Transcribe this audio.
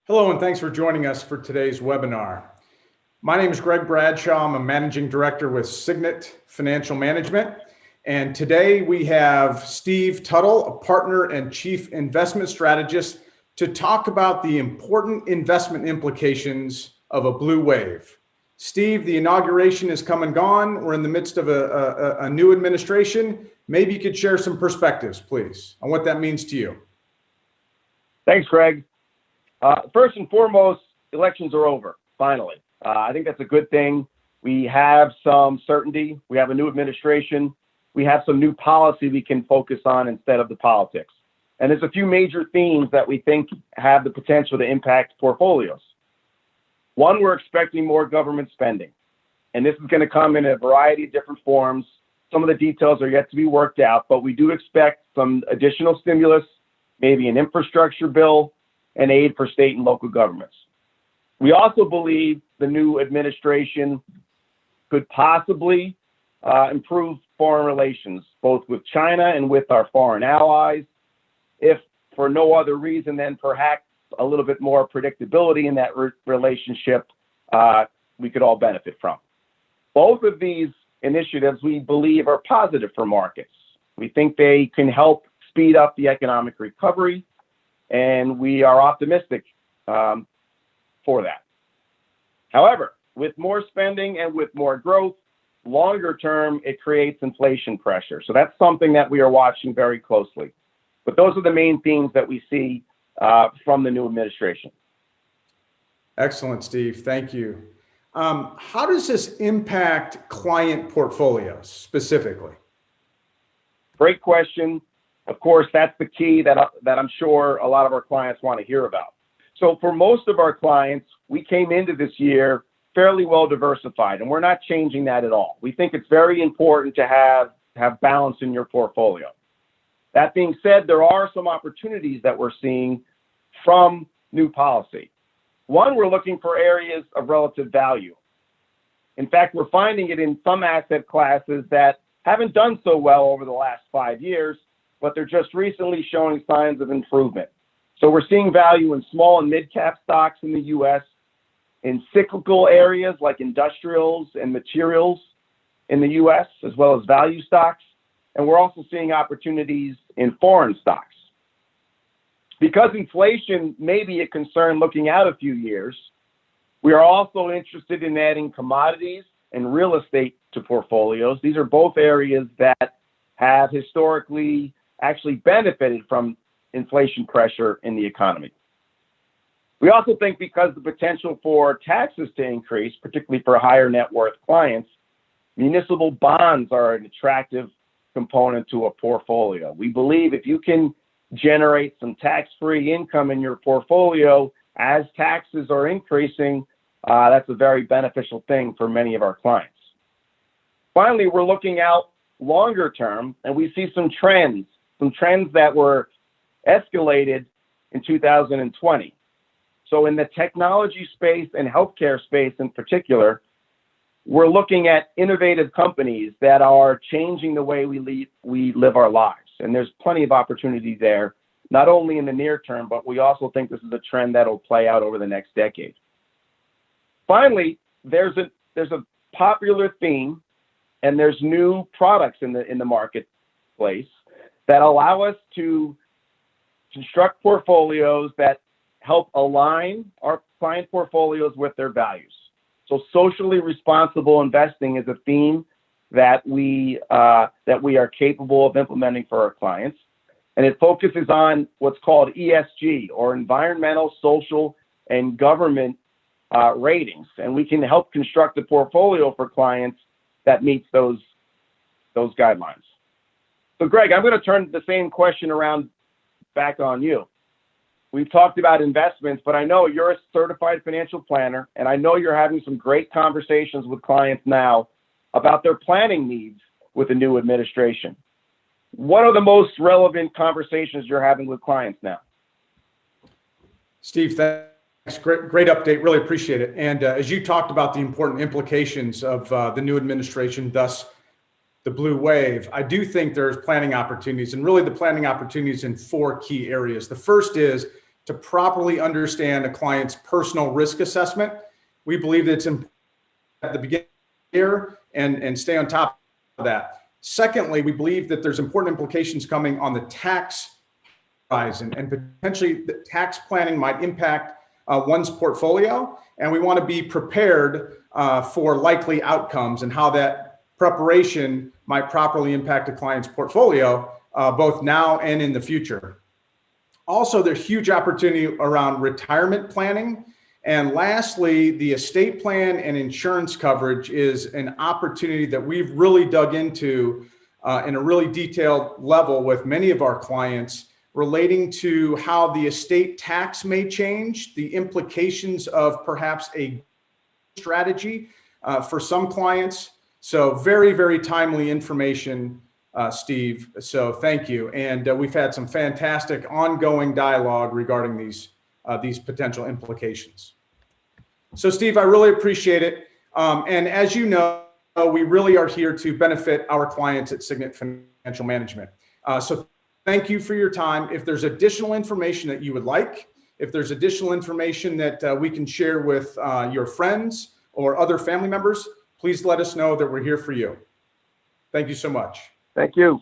Hello, and thanks for joining us for today's webinar. My name is Greg Bradshaw. I'm a managing director with Signet Financial Management. And today we have Steve Tuttle, a partner and chief investment strategist, to talk about the important investment implications of a blue wave. Steve, the inauguration is come and gone. We're in the midst of a new administration. Maybe you could share some perspectives, please, on what that means to you. Thanks, Greg. First and foremost, elections are over, finally. I think that's a good thing. We have some certainty. We have a new administration. We have some new policy we can focus on instead of the politics. And there's a few major themes that we think have the potential to impact portfolios. One, we're expecting more government spending. And this is going to come in a variety of different forms. Some of the details are yet to be worked out, but we do expect some additional stimulus, maybe an infrastructure bill, and aid for state and local governments. We also believe the new administration could possibly improve foreign relations, both with China and with our foreign allies, if for no other reason than perhaps a little bit more predictability in that relationship we could all benefit from. Both of these initiatives we believe are positive for markets. We think they can help speed up the economic recovery, and we are optimistic for that. However, with more spending and with more growth, longer term, it creates inflation pressure. So that's something that we are watching very closely. But those are the main themes that we see from the new administration. Excellent, Steve. Thank you. How does this impact client portfolios specifically? Great question. Of course, that's the key that I'm sure a lot of our clients want to hear about. So for most of our clients, we came into this year fairly well diversified, and we're not changing that at all. We think it's very important to have balance in your portfolio. That being said, there are some opportunities that we're seeing from new policy. One, we're looking for areas of relative value. In fact, we're finding it in some asset classes that haven't done so well over the last 5 years, but they're just recently showing signs of improvement. So we're seeing value in small and mid-cap stocks in the U.S., in cyclical areas like industrials and materials in the U.S., as well as value stocks. And we're also seeing opportunities in foreign stocks. Because inflation may be a concern looking out a few years, we are also interested in adding commodities and real estate to portfolios. These are both areas that have historically actually benefited from inflation pressure in the economy. We also think because the potential for taxes to increase, particularly for higher net worth clients, municipal bonds are an attractive component to a portfolio. We believe if you can generate some tax-free income in your portfolio as taxes are increasing, that's a very beneficial thing for many of our clients. Finally, we're looking out longer term, and we see some trends that were escalated in 2020. So in the technology space and healthcare space in particular, we're looking at innovative companies that are changing the way we live our lives. And there's plenty of opportunity there, not only in the near term, but we also think this is a trend that'll play out over the next decade. Finally, there's a popular theme, and there's new products in the marketplace that allow us to construct portfolios that help align our client portfolios with their values. So socially responsible investing is a theme that we are capable of implementing for our clients. And it focuses on what's called ESG, or environmental, social, and government ratings. And we can help construct a portfolio for clients that meets those guidelines. So Greg, I'm going to turn the same question around back on you. We've talked about investments, but I know you're a certified financial planner, and I know you're having some great conversations with clients now about their planning needs with the new administration. What are the most relevant conversations you're having with clients now? Steve, thanks. Great update. Really appreciate it. And as you talked about the important implications of the new administration, thus the blue wave, I do think there's planning opportunities, and really the planning opportunities in 4 key areas. The first is to properly understand a client's personal risk assessment. We believe that it's important at the beginning here and stay on top of that. Secondly, we believe that there's important implications coming on the tax horizon, and potentially the tax planning might impact one's portfolio. And we want to be prepared for likely outcomes and how that preparation might properly impact a client's portfolio, both now and in the future. Also, there's huge opportunity around retirement planning. And lastly, the estate plan and insurance coverage is an opportunity that we've really dug into in a really detailed level with many of our clients, relating to how the estate tax may change, the implications of perhaps a strategy for some clients. So very, very timely information, Steve. So thank you. And we've had some fantastic ongoing dialogue regarding these potential implications. So Steve, I really appreciate it. And as you know, we really are here to benefit our clients at Signet Financial Management. So thank you for your time. If there's additional information that you would like, if there's additional information that we can share with your friends or other family members, please let us know that we're here for you. Thank you so much. Thank you.